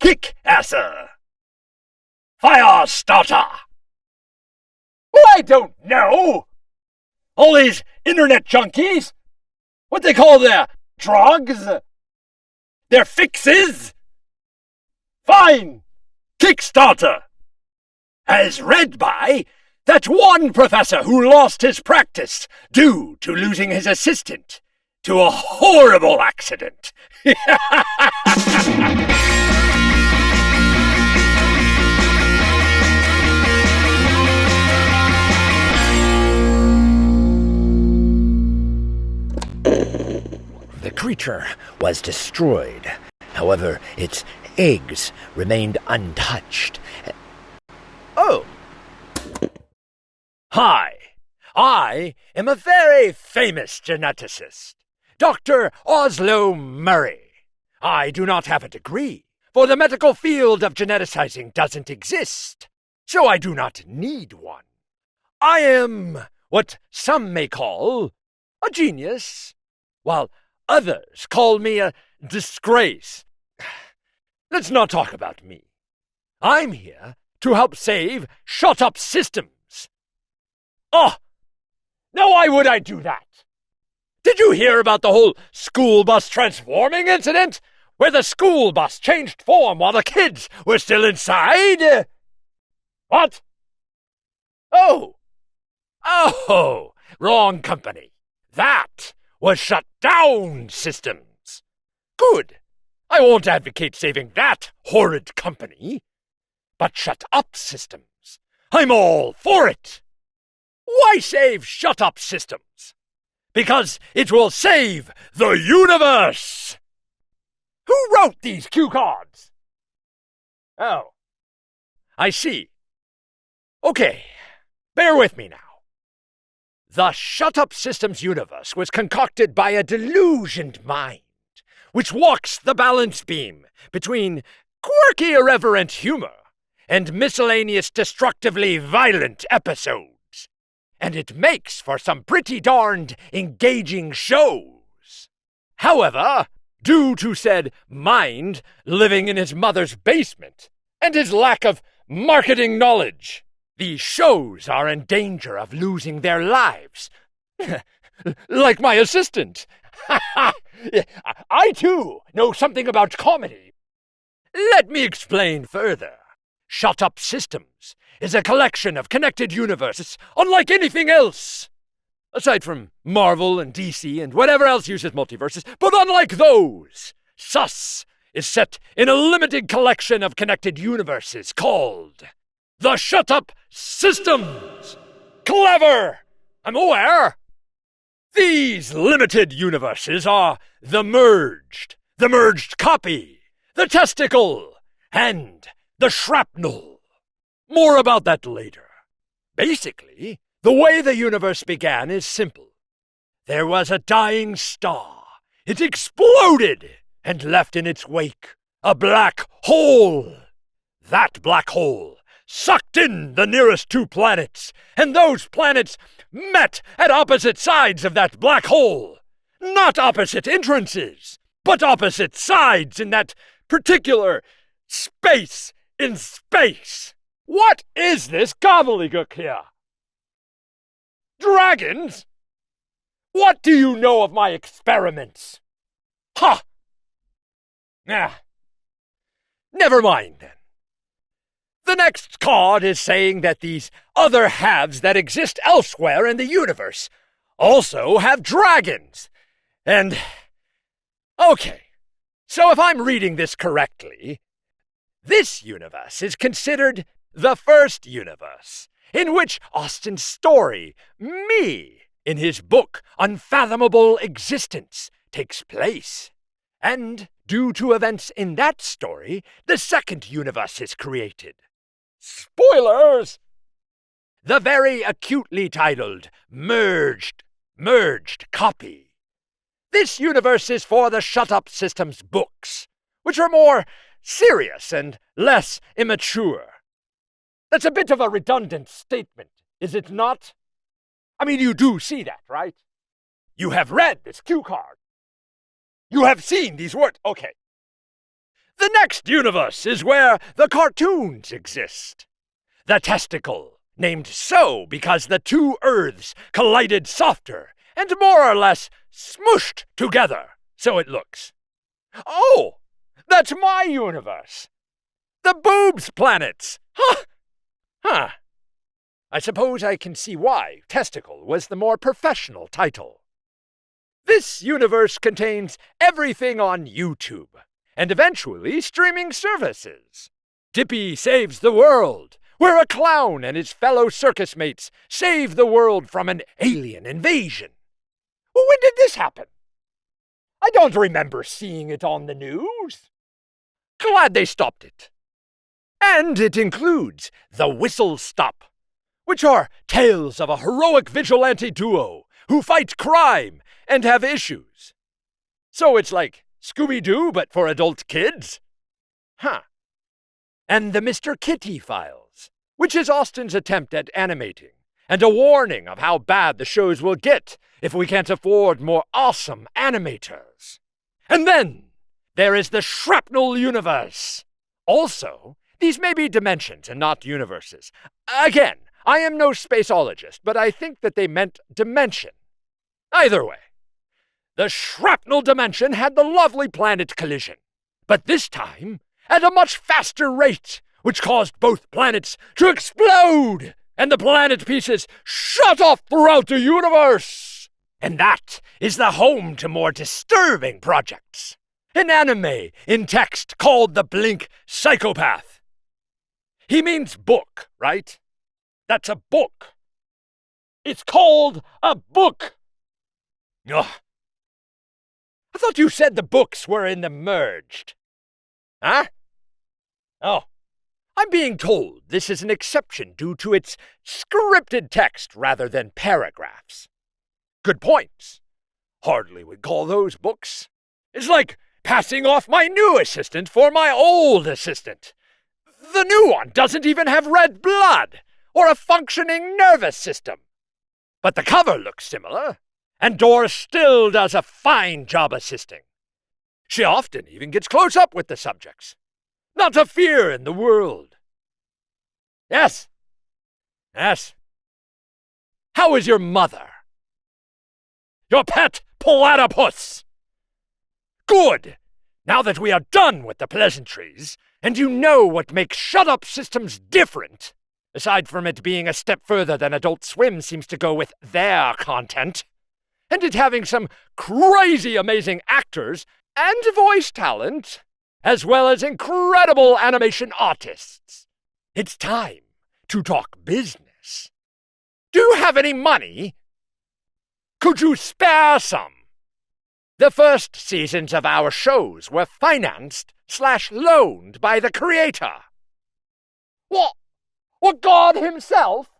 kick-asser. Fire starter. Well, I don't know. All these internet junkies, what they call their drugs, their fixes. Fine. Kickstarter. As read by that one professor who lost his practice due to losing his assistant to a horrible accident. The creature was destroyed. However, its eggs remained untouched. Oh! Hi, I am a very famous geneticist, Dr. Oslo Murray. I do not have a degree, for the medical field of geneticizing doesn't exist, so I do not need one. I am what some may call a genius, while others call me a disgrace. Let's not talk about me. I'm here to help save ShutUpSystems. Oh, now why would I do that? Did you hear about the whole school bus transforming incident? Where the school bus changed form while the kids were still inside? What? Oh, wrong company. That was ShutDownSystems. Good. I won't advocate saving that horrid company. But ShutUpSystems, I'm all for it. Why save ShutUpSystems? Because it will save the universe. Who wrote these cue cards? Oh, I see. Okay, bear with me now. The ShutUpSystems universe was concocted by a delusioned mind, which walks the balance beam between quirky irreverent humor and miscellaneous destructively violent episodes. And it makes for some pretty darned engaging shows. However, due to said mind living in his mother's basement and his lack of marketing knowledge, these shows are in danger of losing their lives. Like my assistant. I too know something about comedy. Let me explain further. ShutUpSystems is a collection of connected universes unlike anything else. Aside from Marvel and DC and whatever else uses multiverses, but unlike those, SUS is set in a limited collection of connected universes called the ShutUpSystems. Clever! I'm aware. These limited universes are the merged copy, the testicle, and the shrapnel. More about that later. Basically, the way the universe began is simple. There was a dying star. It exploded and left in its wake a black hole. That black hole sucked in the nearest two planets, and those planets met at opposite sides of that black hole. Not opposite entrances, but opposite sides in that particular space in space. What is this gobbledygook here? Dragons? What do you know of my experiments? Ha! Never mind then. The next card is saying that these other halves that exist elsewhere in the universe also have dragons. And, okay, so if I'm reading this correctly, this universe is considered the first universe, in which Austin Story, me, in his book Unfathomable Existence, takes place. And, due to events in that story, the second universe is created. Spoilers! The very acutely titled Merged Copy. This universe is for the ShutUpSystems books, which are more serious and less immature. That's a bit of a redundant statement, is it not? I mean, you do see that, right? You have read this cue card. You have seen these words. Okay. The next universe is where the cartoons exist. The testicle, named so because the two Earths collided softer and more or less smooshed together, so it looks. Oh, that's my universe. The boobs planets. Huh. I suppose I can see why testicle was the more professional title. This universe contains everything on YouTube, and eventually streaming services. Dippy Saves the World, where a clown and his fellow circus mates save the world from an alien invasion. When did this happen? I don't remember seeing it on the news. Glad they stopped it. And it includes The Whistle Stop, which are tales of a heroic vigilante duo who fight crime and have issues. So it's like Scooby-Doo, but for adult kids? Huh. And the Mr. Kitty Files, which is Austin's attempt at animating, and a warning of how bad the shows will get if we can't afford more awesome animators. And then there is the Shrapnel Universe. Also, these may be dimensions and not universes. Again, I am no spaceologist, but I think that they meant dimension. Either way, the Shrapnel Dimension had the lovely planet collision, but this time at a much faster rate, which caused both planets to explode, and the planet pieces shot off throughout the universe. And that is the home to more disturbing projects. An anime in text called The Blink Psychopath. He means book, right? That's a book. It's called a book. Ugh. I thought you said the books were in the merged. Huh? Oh. I'm being told this is an exception due to its scripted text rather than paragraphs. Good points. Hardly would call those books. It's like passing off my new assistant for my old assistant. The new one doesn't even have red blood or a functioning nervous system. But the cover looks similar, and Doris still does a fine job assisting. She often even gets close up with the subjects. Not a fear in the world. Yes. How is your mother? Your pet platypus? Good. Now that we are done with the pleasantries, and you know what makes ShutUpSystems different, aside from it being a step further than Adult Swim seems to go with their content, and it having some crazy amazing actors and voice talent, as well as incredible animation artists. It's time to talk business. Do you have any money? Could you spare some? The first seasons of our shows were financed/loaned by the creator. What? God himself?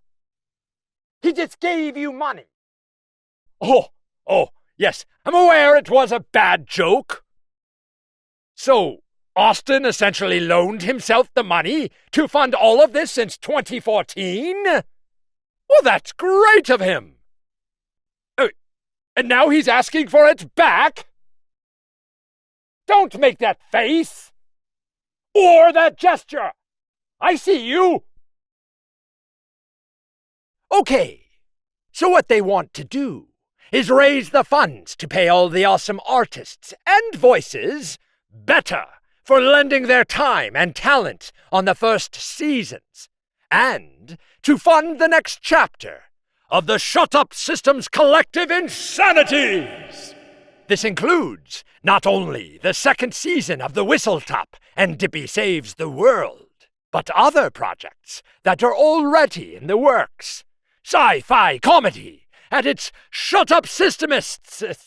He just gave you money. Oh, yes, I'm aware it was a bad joke. So, Austin essentially loaned himself the money to fund all of this since 2014? Well, that's great of him. And now he's asking for it back? Don't make that face! Or that gesture! I see you! Okay, so what they want to do is raise the funds to pay all the awesome artists and voices better for lending their time and talent on the first seasons, and to fund the next chapter of the ShutUpSystems collective insanities. This includes not only the second season of The Whistletop and Dippy Saves the World, but other projects that are already in the works. Sci-fi comedy at its ShutUpSystems.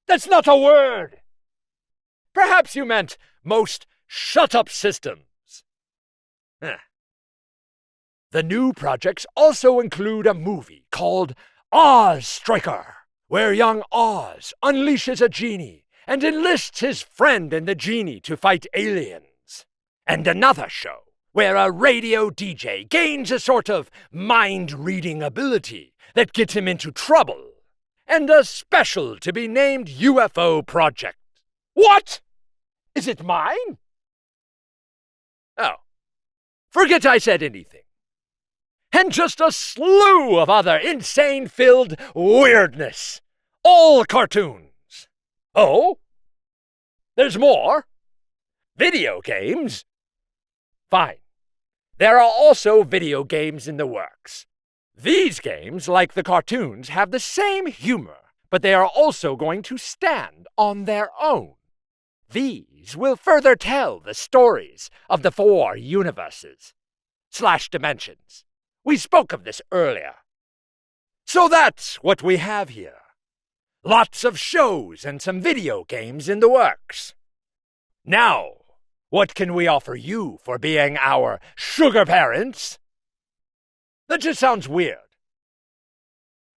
That's not a word. Perhaps you meant most ShutUpSystems. The new projects also include a movie called Oz Striker, where young Oz unleashes a genie and enlists his friend and the genie to fight aliens. And another show where a radio DJ gains a sort of mind-reading ability that gets him into trouble. And a special to be named UFO project. What? Is it mine? Oh, forget I said anything. And just a slew of other insane-filled weirdness. All cartoons. Oh? There's more? Video games? Fine. There are also video games in the works. These games, like the cartoons, have the same humor, but they are also going to stand on their own. These will further tell the stories of the 4 universes/dimensions. We spoke of this earlier. So that's what we have here. Lots of shows and some video games in the works. Now, what can we offer you for being our sugar parents? That just sounds weird.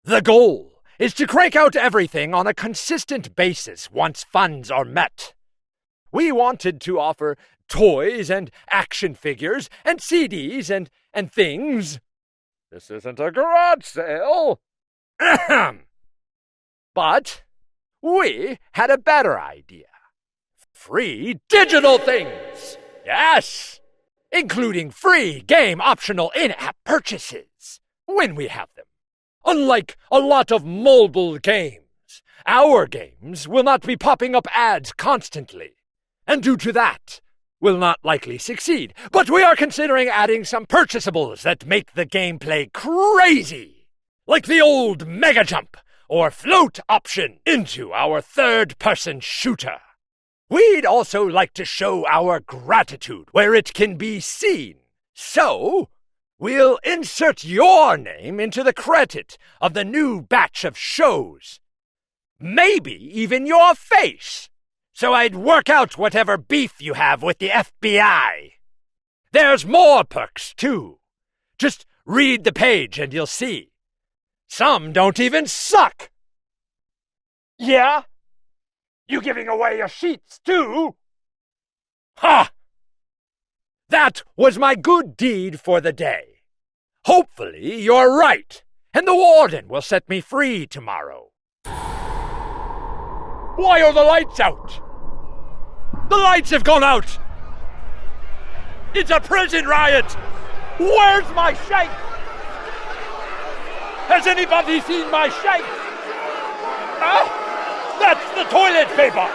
The goal is to crank out everything on a consistent basis once funds are met. We wanted to offer toys and action figures and CDs and things. This isn't a garage sale. But we had a better idea. Free digital things! Yes! Including free game optional in-app purchases when we have them. Unlike a lot of mobile games, our games will not be popping up ads constantly. And due to that, will not likely succeed. But we are considering adding some purchasables that make the gameplay crazy. Like the old Mega Jump or Float option into our third-person shooter. We'd also like to show our gratitude where it can be seen. So, we'll insert your name into the credit of the new batch of shows. Maybe even your face. So I'd work out whatever beef you have with the FBI. There's more perks, too. Just read the page and you'll see. Some don't even suck. Yeah? You giving away your sheets, too? Ha! That was my good deed for the day. Hopefully you're right, and the warden will set me free tomorrow. Why are the lights out? The lights have gone out! It's a prison riot! Where's my shank? Has anybody seen my shank? Huh? That's the toilet paper!